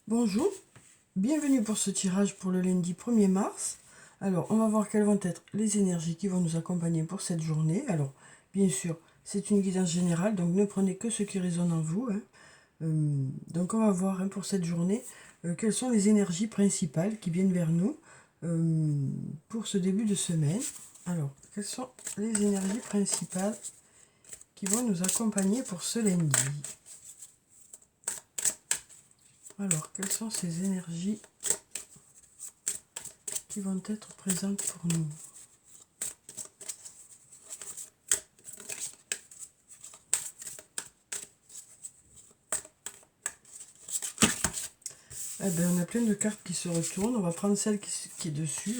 Bonjour, bienvenue pour ce tirage pour le lundi 1er mars. Alors, on va voir quelles vont être les énergies qui vont nous accompagner pour cette journée. Alors, bien sûr, c'est une guidance générale, donc ne prenez que ce qui résonne en vous. Donc, on va voir pour cette journée quelles sont les énergies principales qui viennent vers nous pour ce début de semaine. Alors, quelles sont les énergies principales qui vont nous accompagner pour ce lundi? Alors, quelles sont ces énergies qui vont être présentes pour nous? Eh ben, on a plein de cartes qui se retournent. On va prendre celle qui est dessus.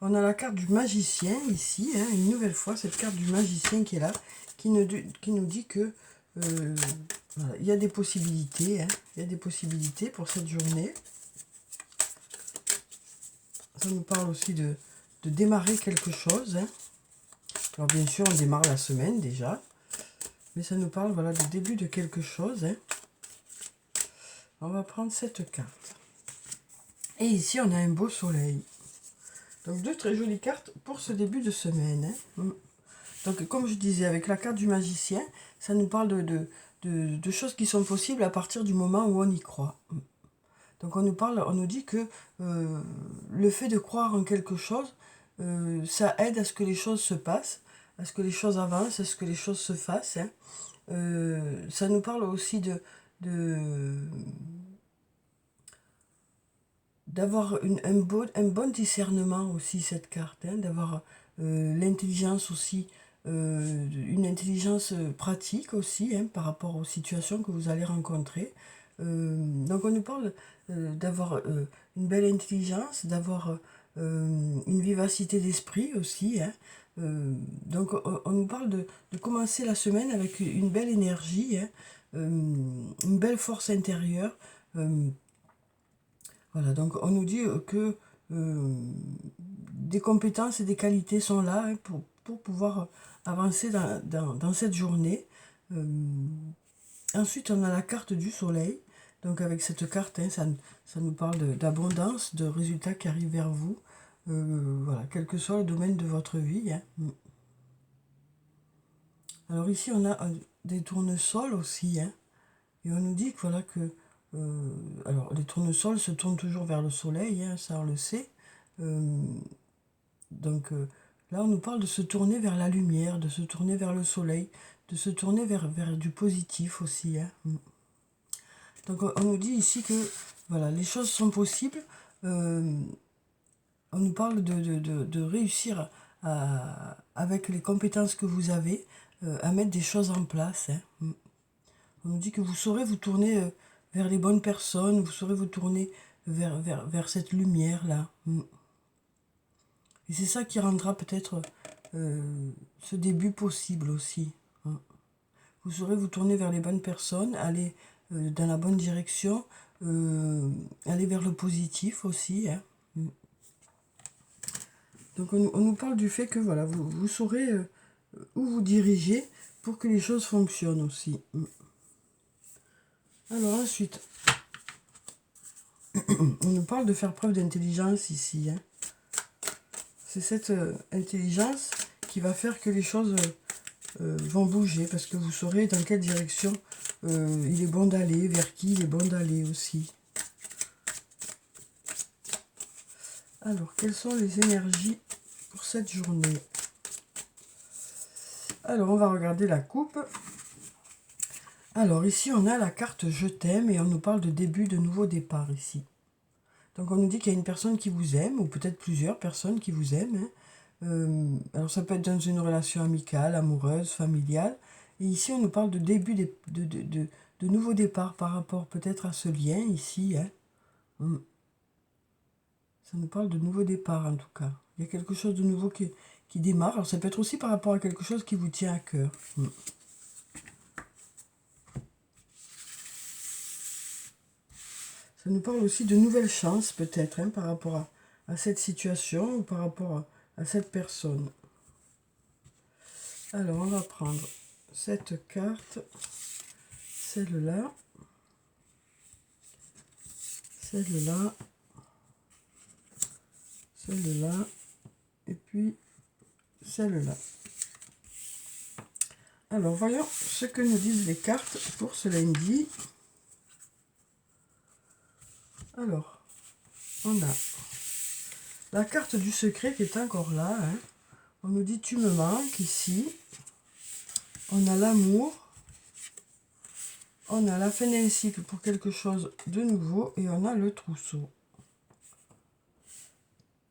On a la carte du magicien ici. Une nouvelle fois, cette carte du magicien qui est là, qui nous dit que voilà, il y a des possibilités. Il y a des possibilités pour cette journée. Ça nous parle aussi de démarrer quelque chose. Alors bien sûr, on démarre la semaine déjà. Mais ça nous parle voilà, du début de quelque chose. On va prendre cette carte. Et ici, on a un beau soleil. Donc, deux très jolies cartes pour ce début de semaine. Donc, comme je disais, avec la carte du magicien, ça nous parle de choses qui sont possibles à partir du moment où on y croit. Donc, on nous dit que le fait de croire en quelque chose, ça aide à ce que les choses se passent, à ce que les choses avancent, à ce que les choses se fassent. Ça nous parle aussi d'avoir un bon discernement aussi, cette carte, d'avoir l'intelligence aussi, une intelligence pratique aussi, par rapport aux situations que vous allez rencontrer. Donc on nous parle d'avoir une belle intelligence, d'avoir une vivacité d'esprit aussi. Donc on nous parle de commencer la semaine avec une belle énergie, une belle force intérieure. Voilà, donc on nous dit que des compétences et des qualités sont là pour pouvoir avancer dans cette journée. Ensuite, on a la carte du soleil. Donc avec cette carte, ça nous parle d'abondance, de résultats qui arrivent vers vous. Voilà, quel que soit le domaine de votre vie. Alors ici, on a des tournesols aussi. Et on nous dit que voilà que alors les tournesols se tournent toujours vers le soleil, ça on le sait. Euh, donc là on nous parle de se tourner vers la lumière, de se tourner vers le soleil, de se tourner vers du positif aussi. Donc on nous dit ici que voilà, les choses sont possibles. On nous parle de réussir avec les compétences que vous avez à mettre des choses en place. On nous dit que vous saurez vous tourner vers les bonnes personnes, vous saurez vous tourner vers cette lumière-là. Et c'est ça qui rendra peut-être ce début possible aussi. Vous saurez vous tourner vers les bonnes personnes, aller dans la bonne direction, aller vers le positif aussi. Donc on nous parle du fait que voilà, vous saurez où vous diriger pour que les choses fonctionnent aussi. Alors ensuite, on nous parle de faire preuve d'intelligence ici. C'est cette intelligence qui va faire que les choses vont bouger, parce que vous saurez dans quelle direction il est bon d'aller, vers qui il est bon d'aller aussi. Alors, quelles sont les énergies pour cette journée? Alors, on va regarder la coupe. Alors, ici, on a la carte Je t'aime et on nous parle de début de nouveau départ ici. Donc, on nous dit qu'il y a une personne qui vous aime, ou peut-être plusieurs personnes qui vous aiment. Alors, ça peut être dans une relation amicale, amoureuse, familiale. Et ici, on nous parle de début de nouveau départ par rapport peut-être à ce lien ici. Ça nous parle de nouveau départ en tout cas. Il y a quelque chose de nouveau qui démarre. Alors, ça peut être aussi par rapport à quelque chose qui vous tient à cœur. Ça nous parle aussi de nouvelles chances peut-être par rapport à cette situation ou par rapport à cette personne. Alors on va prendre cette carte, celle-là. celle-là, celle-là, et puis celle-là. Alors, voyons ce que nous disent les cartes pour ce lundi. Alors, on a la carte du secret qui est encore là. Hein. On nous dit « tu me manques » ici. On a l'amour. On a la fin d'un cycle pour quelque chose de nouveau. Et on a le trousseau.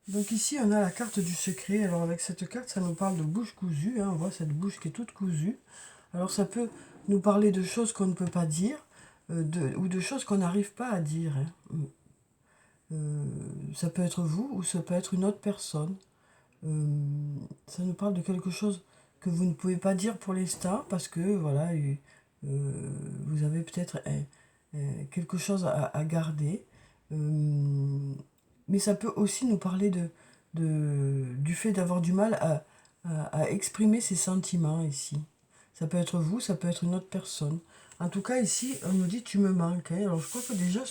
Donc ici, on a la carte du secret. Alors avec cette carte, ça nous parle de bouche cousue. Hein. On voit cette bouche qui est toute cousue. Alors ça peut nous parler de choses qu'on ne peut pas dire. Ou de choses qu'on n'arrive pas à dire. Hein. Ça peut être vous ou ça peut être une autre personne. Ça nous parle de quelque chose que vous ne pouvez pas dire pour l'instant parce que voilà, vous avez peut-être quelque chose à garder. Mais ça peut aussi nous parler du fait d'avoir du mal à exprimer ses sentiments ici. Ça peut être vous, ça peut être une autre personne. En tout cas, ici, on nous dit « tu me manques hein. ». Alors, je crois que déjà,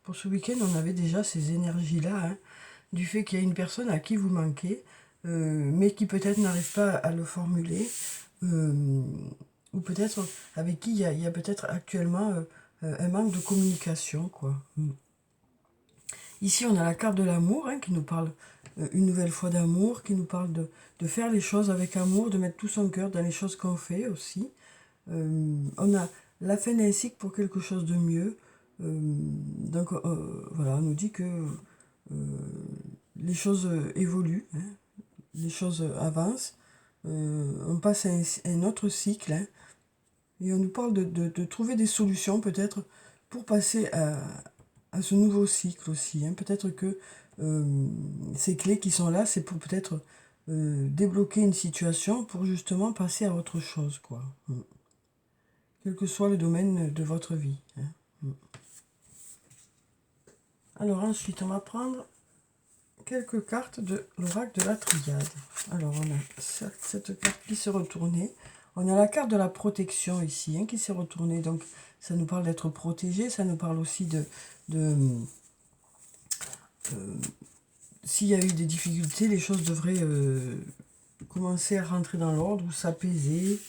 pour ce week-end, on avait déjà ces énergies-là, hein, du fait qu'il y a une personne à qui vous manquez, mais qui peut-être n'arrive pas à le formuler, ou peut-être avec qui il y a peut-être actuellement un manque de communication, quoi. Ici, on a la carte de l'amour, hein, qui nous parle une nouvelle fois d'amour, qui nous parle de faire les choses avec amour, de mettre tout son cœur dans les choses qu'on fait aussi. On a la fin d'un cycle pour quelque chose de mieux. Donc voilà, on nous dit que les choses évoluent, hein, les choses avancent. On passe à un autre cycle, hein, et on nous parle de trouver des solutions peut-être pour passer à ce nouveau cycle aussi. Hein. Peut-être que ces clés qui sont là, c'est pour peut-être débloquer une situation pour justement passer à autre chose, quoi. Quel que soit le domaine de votre vie. Hein. Alors ensuite, on va prendre quelques cartes de l'oracle de la triade. Alors, on a cette carte qui s'est retournée. On a la carte de la protection ici, hein, qui s'est retournée. Donc, ça nous parle d'être protégé. Ça nous parle aussi s'il y a eu des difficultés, les choses devraient commencer à rentrer dans l'ordre ou s'apaiser.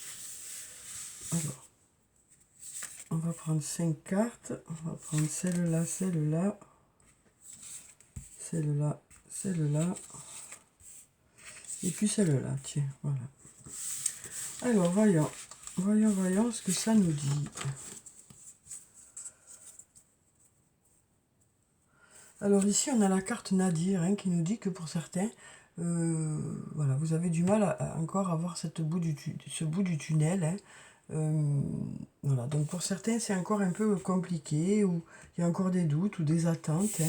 Alors, on va prendre 5 cartes. On va prendre celle-là, celle-là, celle-là, celle-là. Et puis celle-là, tiens, voilà. Alors, voyons ce que ça nous dit. Alors ici, on a la carte Nadir, hein, qui nous dit que pour certains, voilà, vous avez du mal à encore avoir ce bout du tunnel. Hein. Voilà, donc pour certains, c'est encore un peu compliqué, ou il y a encore des doutes ou des attentes.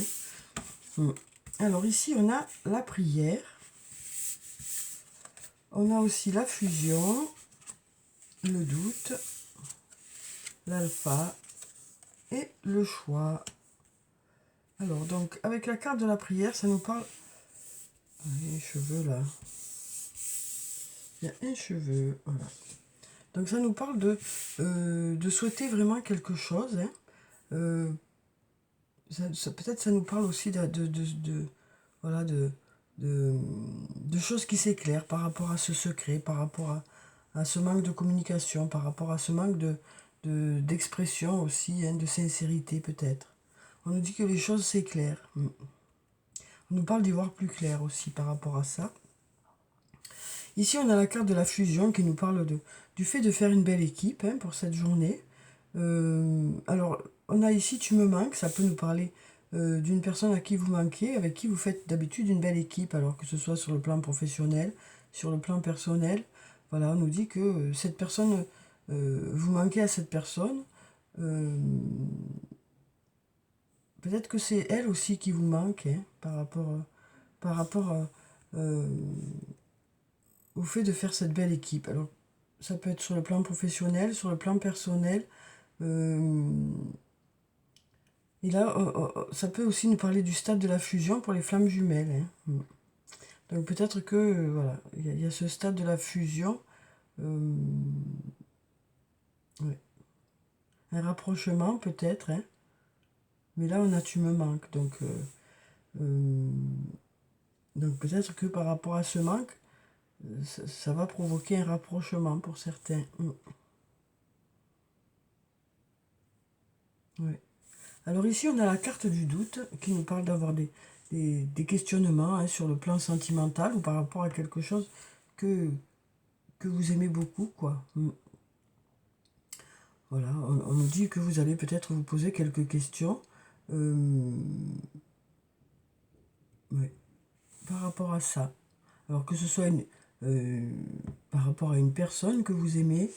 Hein. Alors ici, on a la prière. On a aussi la fusion, le doute, l'alpha et le choix. Alors, donc, avec la carte de la prière, ça nous parle... Les cheveux, là. Il y a un cheveu, voilà. Donc, ça nous parle de souhaiter vraiment quelque chose. Hein. Peut-être ça nous parle aussi voilà, de choses qui s'éclairent par rapport à ce secret, par rapport à ce manque de communication, par rapport à ce manque d'expression aussi, hein, de sincérité peut-être. On nous dit que les choses s'éclairent. On nous parle d'y voir plus clair aussi par rapport à ça. Ici, on a la carte de la fusion qui nous parle du fait de faire une belle équipe, hein, pour cette journée. Alors, on a ici « tu me manques », ça peut nous parler d'une personne à qui vous manquez, avec qui vous faites d'habitude une belle équipe, alors que ce soit sur le plan professionnel, sur le plan personnel. Voilà, on nous dit que cette personne, vous manquez à cette personne. Peut-être que c'est elle aussi qui vous manque, hein, par rapport au fait de faire cette belle équipe. Alors, ça peut être sur le plan professionnel, sur le plan personnel. Et là, ça peut aussi nous parler du stade de la fusion pour les flammes jumelles. Hein. Donc peut-être que, voilà, il y a ce stade de la fusion. Ouais. Un rapprochement peut-être. Hein. Mais là, on a tu me manques. Euh, donc peut-être que par rapport à ce manque, ça va provoquer un rapprochement pour certains. Ouais. Alors ici, on a la carte du doute qui nous parle d'avoir des questionnements hein, sur le plan sentimental ou par rapport à quelque chose que, que vous aimez beaucoup, quoi. Voilà, on nous dit que vous allez peut-être vous poser quelques questions ouais, par rapport à ça. Alors que ce soit euh, par rapport à une personne que vous aimez,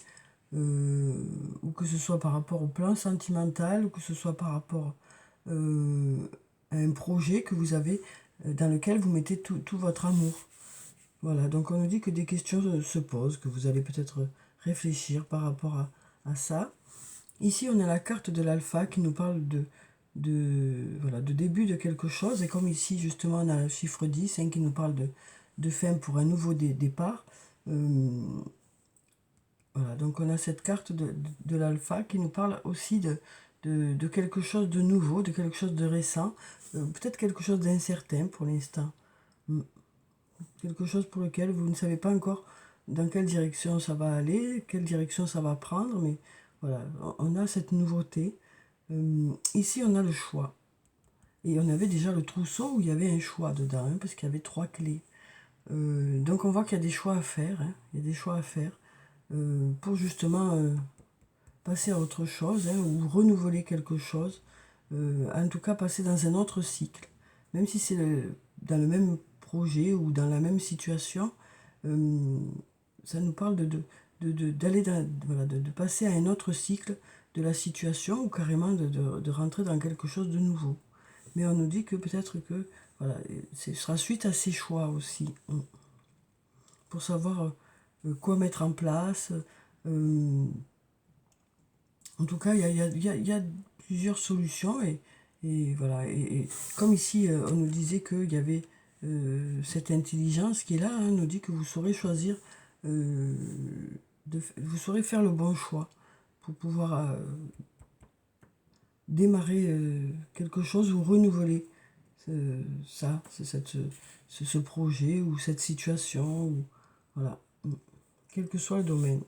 euh, ou que ce soit par rapport au plan sentimental, ou que ce soit par rapport à un projet que vous avez dans lequel vous mettez tout votre amour. Voilà, donc on nous dit que des questions se posent, que vous allez peut-être réfléchir par rapport à ça. Ici, on a la carte de l'alpha qui nous parle voilà, de début de quelque chose. Et comme ici, justement, on a le chiffre 10 hein, qui nous parle de fin pour un nouveau départ. Voilà, donc on a cette carte de l'alpha qui nous parle aussi de quelque chose de nouveau, de quelque chose de récent. Peut-être quelque chose d'incertain pour l'instant. Quelque chose pour lequel vous ne savez pas encore dans quelle direction ça va aller, quelle direction ça va prendre, mais voilà, on a cette nouveauté. Ici, on a le choix. Et on avait déjà le trousseau où il y avait un choix dedans, hein, parce qu'il y avait 3 clés. Donc on voit qu'il y a des choix à faire, hein, il y a des choix à faire pour justement passer à autre chose, hein, ou renouveler quelque chose. En tout cas, passer dans un autre cycle. Même si c'est dans le même projet ou dans la même situation, euh, ça nous parle d'aller voilà, de passer à un autre cycle de la situation ou carrément de rentrer dans quelque chose de nouveau. Mais on nous dit que peut-être que voilà, ce sera suite à ces choix aussi, pour savoir quoi mettre en place. En tout cas, il y a plusieurs solutions et voilà. Et comme ici, on nous disait qu'il y avait cette intelligence qui est là, hein, nous dit que vous saurez choisir, vous saurez faire le bon choix pour pouvoir démarrer quelque chose ou renouveler ça, ce projet ou cette situation, ou, voilà, quel que soit le domaine.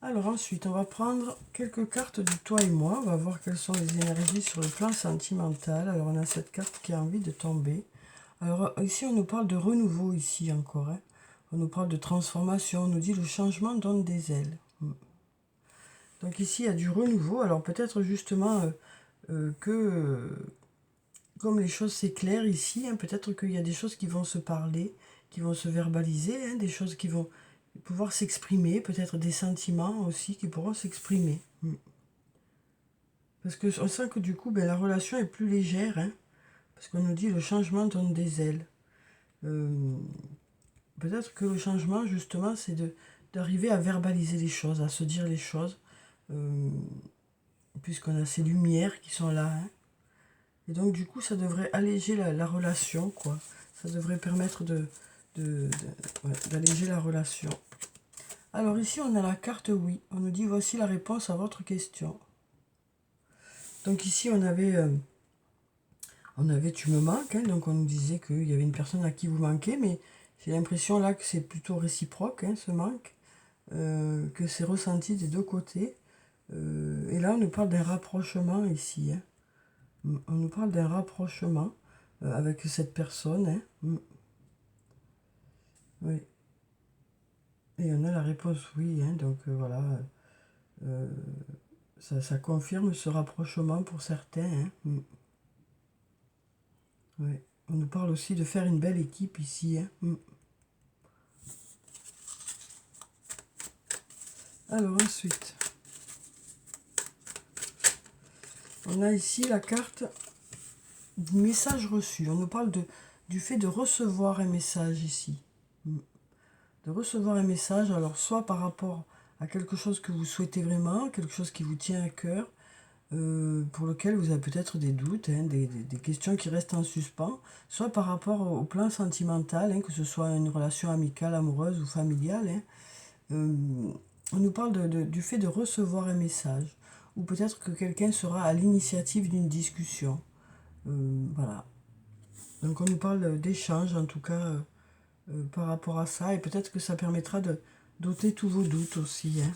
Alors ensuite, on va prendre quelques cartes du toi et moi. On va voir quelles sont les énergies sur le plan sentimental. Alors on a cette carte qui a envie de tomber. Alors ici, on nous parle de renouveau ici encore. Hein. On nous parle de transformation. On nous dit le changement donne des ailes. Donc ici, il y a du renouveau. Alors peut-être justement comme les choses s'éclairent ici, hein, peut-être qu'il y a des choses qui vont se parler, qui vont se verbaliser, hein, des choses qui vont pouvoir s'exprimer, peut-être des sentiments aussi qui pourront s'exprimer. Parce qu'on sent que du coup, ben, la relation est plus légère, hein, parce qu'on nous dit le changement donne des ailes. Peut-être que le changement, justement, c'est d'arriver à verbaliser les choses, à se dire les choses, puisqu'on a ces lumières qui sont là. Hein. Et donc, du coup, ça devrait alléger la relation, quoi. Ça devrait permettre d'alléger la relation. Alors ici, on a la carte oui. On nous dit, voici la réponse à votre question. Donc ici, on avait tu me manques. Hein, donc on nous disait qu'il y avait une personne à qui vous manquez, mais j'ai l'impression là que c'est plutôt réciproque, hein, ce manque. Que c'est ressenti des deux côtés. Et là, on nous parle d'un rapprochement ici. Hein. On nous parle d'un rapprochement avec cette personne. Hein. Oui. Et on a la réponse oui. Hein, donc voilà. Ça confirme ce rapprochement pour certains. Hein. Oui. On nous parle aussi de faire une belle équipe ici. Hein. Alors ensuite, on a ici la carte du message reçu. On nous parle du fait de recevoir un message ici. De recevoir un message, alors soit par rapport à quelque chose que vous souhaitez vraiment, quelque chose qui vous tient à cœur, pour lequel vous avez peut-être des doutes, hein, des questions qui restent en suspens, soit par rapport au plan sentimental, hein, que ce soit une relation amicale, amoureuse ou familiale. Hein. On nous parle du fait de recevoir un message. ou peut-être que quelqu'un sera à l'initiative d'une discussion. Voilà. Donc on nous parle d'échange en tout cas par rapport à ça, et peut-être que ça permettra de d'ôter tous vos doutes aussi. Hein.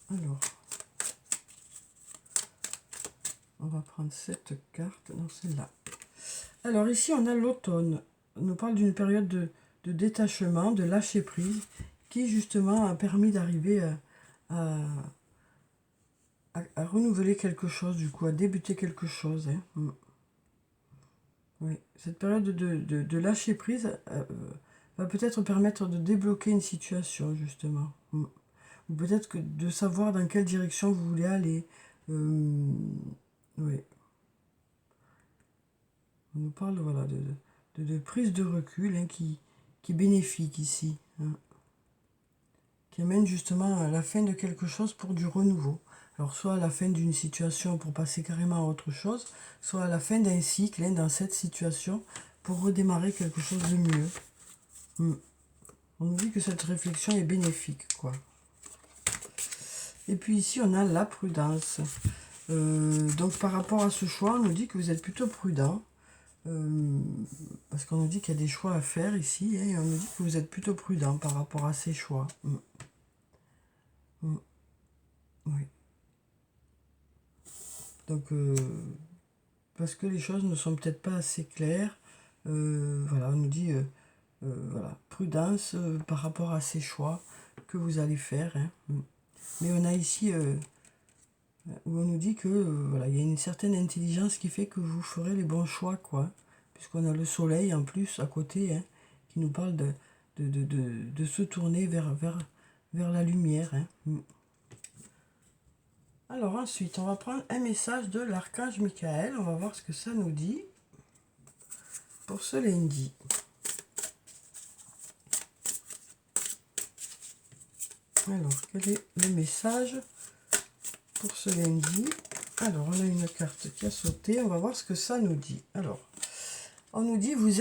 Alors, on va prendre cette carte, non celle-là. Alors ici on a l'automne. On nous parle d'une période de détachement, de lâcher prise, qui justement a permis d'arriver à renouveler quelque chose, du coup, à débuter quelque chose. Hein. Oui, cette période de lâcher prise va peut-être permettre de débloquer une situation, justement. Ou peut-être que de savoir dans quelle direction vous voulez aller. Oui. On nous parle voilà, de prise de recul hein, qui est bénéfique ici. Hein, qui amène justement à la fin de quelque chose pour du renouveau. Alors soit à la fin d'une situation pour passer carrément à autre chose, soit à la fin d'un cycle, hein, dans cette situation, pour redémarrer quelque chose de mieux. On nous dit que cette réflexion est bénéfique, quoi. Et puis ici, on a la prudence. Donc par rapport à ce choix, on nous dit que vous êtes plutôt prudent. Parce qu'on nous dit qu'il y a des choix à faire ici, hein, et on nous dit que vous êtes plutôt prudent par rapport à ces choix. Oui. Donc, parce que les choses ne sont peut-être pas assez claires, voilà, on nous dit voilà, prudence par rapport à ces choix que vous allez faire. Hein. Mais on a ici où on nous dit que voilà, il y a une certaine intelligence qui fait que vous ferez les bons choix, quoi. Puisqu'on a le soleil en plus à côté, hein, qui nous parle de se tourner vers la lumière. Hein. Alors ensuite, on va prendre un message de l'archange Michael. On va voir ce que ça nous dit pour ce lundi. Alors, quel est le message pour ce lundi? Alors, on a une carte qui a sauté. On va voir ce que ça nous dit. Alors, on nous dit, vous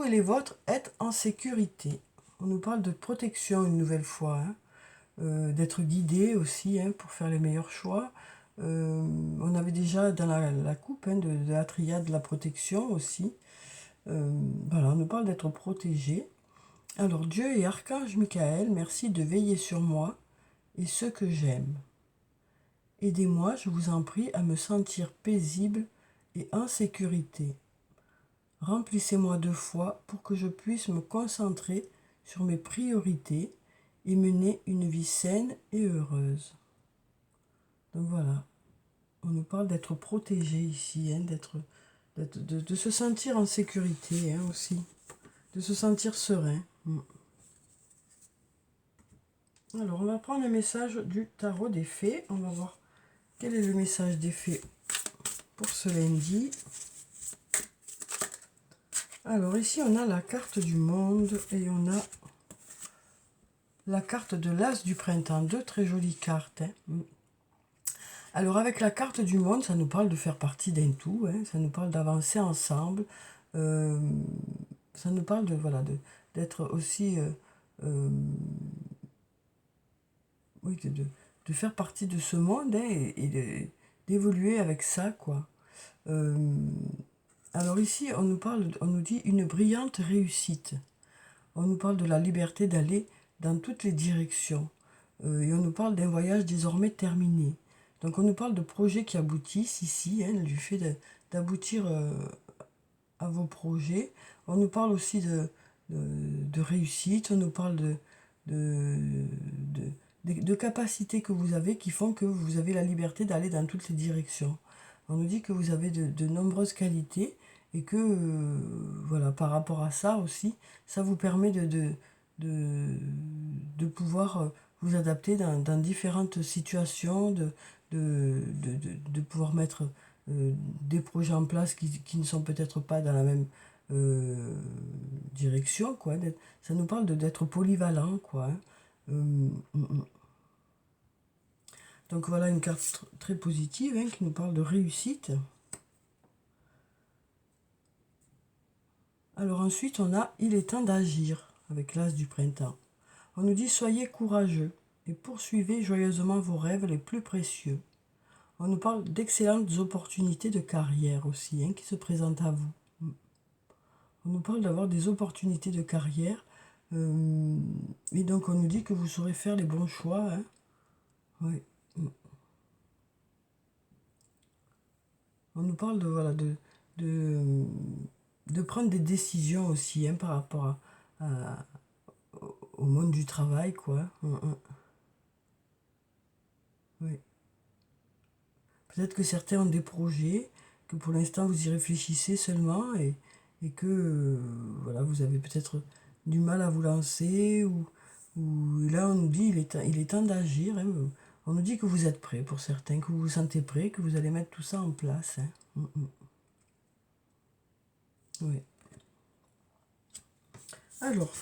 et les vôtres êtes en sécurité. On nous parle de protection une nouvelle fois. Hein. D'être guidé aussi hein, pour faire les meilleurs choix. On avait déjà dans la coupe hein, de la triade de la protection aussi. Voilà, on nous parle d'être protégé. Alors Dieu et Archange Michael, merci de veiller sur moi et ceux que j'aime. Aidez-moi, je vous en prie, à me sentir paisible et en sécurité. Remplissez-moi de foi pour que je puisse me concentrer sur mes priorités et mener une vie saine et heureuse. Donc voilà, on nous parle d'être protégé ici, hein, de se sentir en sécurité hein, aussi, de se sentir serein. Alors on va prendre un message du tarot des fées, on va voir quel est le message des fées pour ce lundi. Alors ici on a la carte du monde et on a la carte de l'as du printemps, deux très jolies cartes. Hein. Alors avec la carte du monde, ça nous parle de faire partie d'un tout, hein, ça nous parle d'avancer ensemble, ça nous parle de voilà d'être aussi oui, de faire partie de ce monde hein, et d'évoluer avec ça quoi. Alors ici on nous dit une brillante réussite. On nous parle de la liberté d'aller dans toutes les directions. Et on nous parle d'un voyage désormais terminé. Donc on nous parle de projets qui aboutissent ici, hein, du fait d'aboutir à vos projets. On nous parle aussi de réussite, on nous parle de capacités que vous avez qui font que vous avez la liberté d'aller dans toutes les directions. On nous dit que vous avez de nombreuses qualités et que voilà, par rapport à ça aussi, ça vous permet de pouvoir vous adapter dans différentes situations, de pouvoir mettre des projets en place qui ne sont peut-être pas dans la même direction, quoi. Ça nous parle d'être polyvalent, quoi. Hein. Donc voilà une carte très positive hein, qui nous parle de réussite. Alors ensuite on a il est temps d'agir avec l'as du printemps. On nous dit soyez courageux et poursuivez joyeusement vos rêves les plus précieux. On nous parle d'excellentes opportunités de carrière aussi, hein, qui se présentent à vous. On nous parle d'avoir des opportunités de carrière. Et donc on nous dit que vous saurez faire les bons choix. Hein. Oui. On nous parle de, voilà, de prendre des décisions aussi, hein, par rapport au monde du travail, quoi. Oui. Peut-être que certains ont des projets, que pour l'instant vous y réfléchissez seulement et que voilà, vous avez peut-être du mal à vous lancer ou là on nous dit il est temps d'agir. Hein. On nous dit que vous êtes prêts pour certains, que vous vous sentez prêts, que vous allez mettre tout ça en place. Hein. Oui. Alors,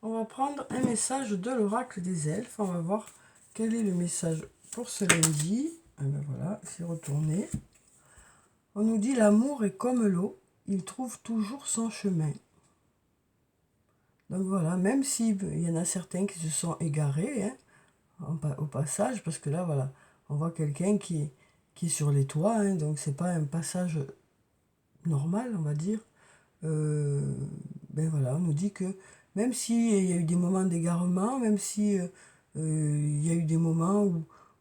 on va prendre un message de l'oracle des elfes. On va voir quel est le message pour ce lundi. Et ben voilà, c'est retourné. On nous dit l'amour est comme l'eau, il trouve toujours son chemin. Donc voilà, même s'il y en a certains qui se sont égarés, hein, au passage, parce que là, voilà, on voit quelqu'un qui est sur les toits, hein, donc c'est pas un passage normal, on va dire. Ben voilà, on nous dit que même s'il y a eu des moments d'égarement, même si il y a eu des moments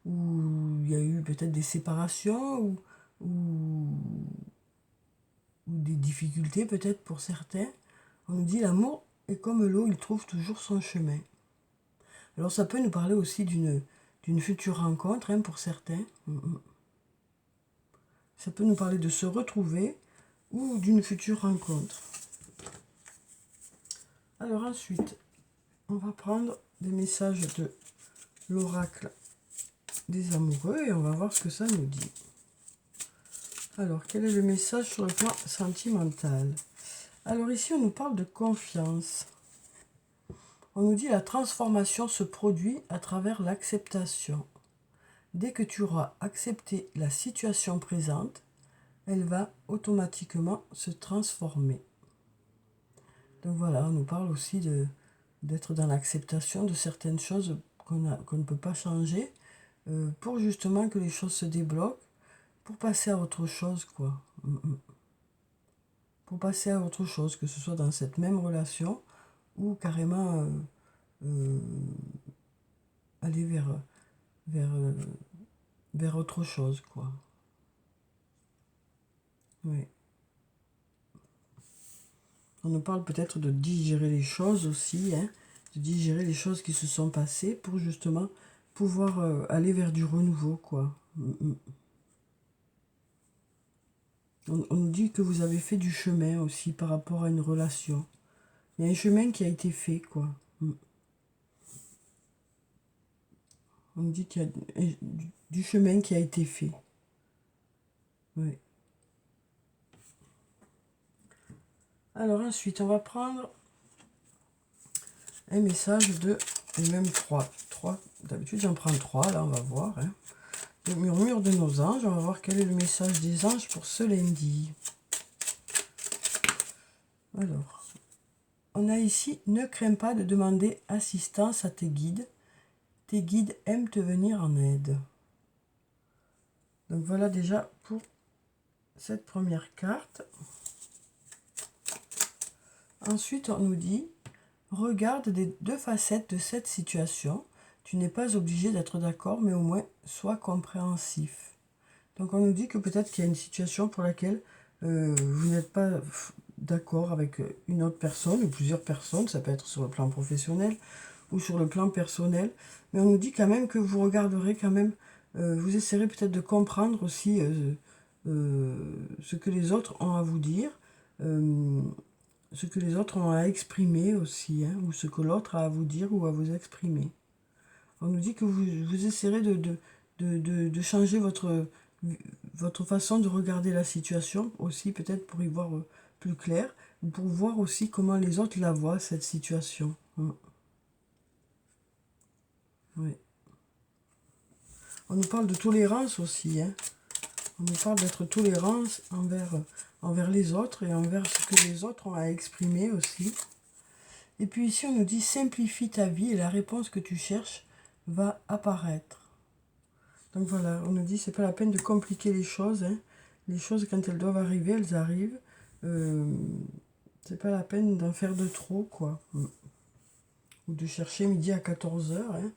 où il y a eu peut-être des séparations ou des difficultés peut-être pour certains, on nous dit l'amour est comme l'eau, il trouve toujours son chemin. Alors ça peut nous parler aussi d'une future rencontre, hein, pour certains. Ça peut nous parler de se retrouver ou d'une future rencontre. Alors ensuite, on va prendre des messages de l'oracle des amoureux et on va voir ce que ça nous dit. Alors, quel est le message sur le plan sentimental? Alors ici, on nous parle de confiance. On nous dit la transformation se produit à travers l'acceptation. Dès que tu auras accepté la situation présente, elle va automatiquement se transformer. Donc voilà, on nous parle aussi d'être dans l'acceptation de certaines choses qu'on ne peut pas changer, pour justement que les choses se débloquent, pour passer à autre chose, quoi. Pour passer à autre chose, que ce soit dans cette même relation ou carrément aller vers autre chose, quoi. Oui. On nous parle peut-être de digérer les choses aussi, hein, de digérer les choses qui se sont passées pour justement pouvoir aller vers du renouveau, quoi. On nous dit que vous avez fait du chemin aussi par rapport à une relation. Il y a un chemin qui a été fait, quoi. On nous dit qu'il y a du chemin qui a été fait. Oui. Alors ensuite, on va prendre un message de, et même trois. D'habitude, j'en prends 3, là, on va voir. Hein. Le murmure de nos anges, on va voir quel est le message des anges pour ce lundi. Alors, on a ici, ne crains pas de demander assistance à tes guides. Tes guides aiment te venir en aide. Donc voilà déjà pour cette première carte. Ensuite, on nous dit, regarde les 2 facettes de cette situation. Tu n'es pas obligé d'être d'accord, mais au moins sois compréhensif. Donc on nous dit que peut-être qu'il y a une situation pour laquelle vous n'êtes pas d'accord avec une autre personne ou plusieurs personnes, ça peut être sur le plan professionnel ou sur le plan personnel, mais on nous dit quand même que vous regarderez quand même, vous essaierez peut-être de comprendre aussi ce que les autres ont à vous dire, ce que les autres ont à exprimer aussi, hein, ou ce que l'autre a à vous dire ou à vous exprimer. On nous dit que vous essaierez de changer votre façon de regarder la situation aussi, peut-être pour y voir plus clair, ou pour voir aussi comment les autres la voient, cette situation. Oui. On nous parle de tolérance aussi, hein. On nous parle d'être tolérant envers les autres et envers ce que les autres ont à exprimer aussi. Et puis ici, on nous dit simplifie ta vie et la réponse que tu cherches va apparaître. Donc voilà, on nous dit c'est pas la peine de compliquer les choses. Hein. Les choses, quand elles doivent arriver, elles arrivent. C'est pas la peine d'en faire de trop, quoi. Ou de chercher midi à 14 h. Hein.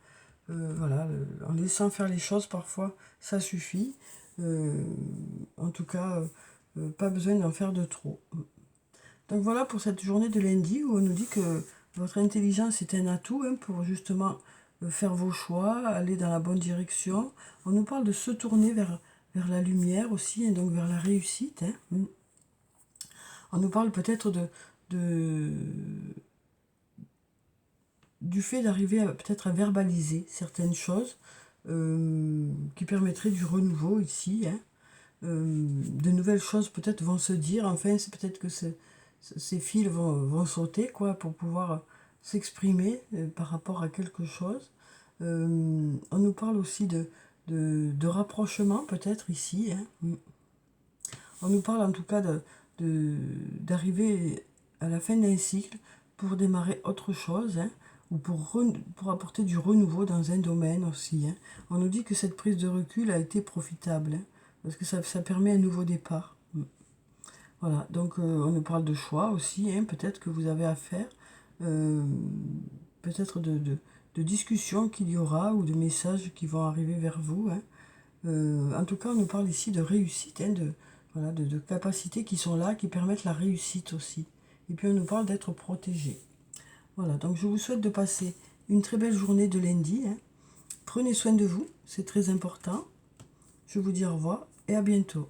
Voilà, en laissant faire les choses, parfois, ça suffit. En tout cas, pas besoin d'en faire de trop. Donc voilà pour cette journée de lundi où on nous dit que votre intelligence est un atout hein, pour justement faire vos choix, aller dans la bonne direction. On nous parle de se tourner vers la lumière aussi, hein, donc vers la réussite. Hein. On nous parle peut-être du fait d'arriver peut-être à verbaliser certaines choses qui permettraient du renouveau ici. Hein. De nouvelles choses peut-être vont se dire, enfin c'est peut-être que ces fils vont sauter quoi, pour pouvoir s'exprimer par rapport à quelque chose. On nous parle aussi de rapprochement peut-être ici. Hein. On nous parle en tout cas d'arriver à la fin d'un cycle pour démarrer autre chose, hein, ou pour apporter du renouveau dans un domaine aussi. Hein. On nous dit que cette prise de recul a été profitable, hein, parce que ça permet un nouveau départ. Voilà, donc on nous parle de choix aussi, hein, peut-être que vous avez à faire, peut-être de discussions qu'il y aura ou de messages qui vont arriver vers vous. Hein. En tout cas, on nous parle ici de réussite, hein, voilà, de capacités qui sont là, qui permettent la réussite aussi. Et puis on nous parle d'être protégé. Voilà, donc je vous souhaite de passer une très belle journée de lundi. Hein. Prenez soin de vous, c'est très important. Je vous dis au revoir et à bientôt.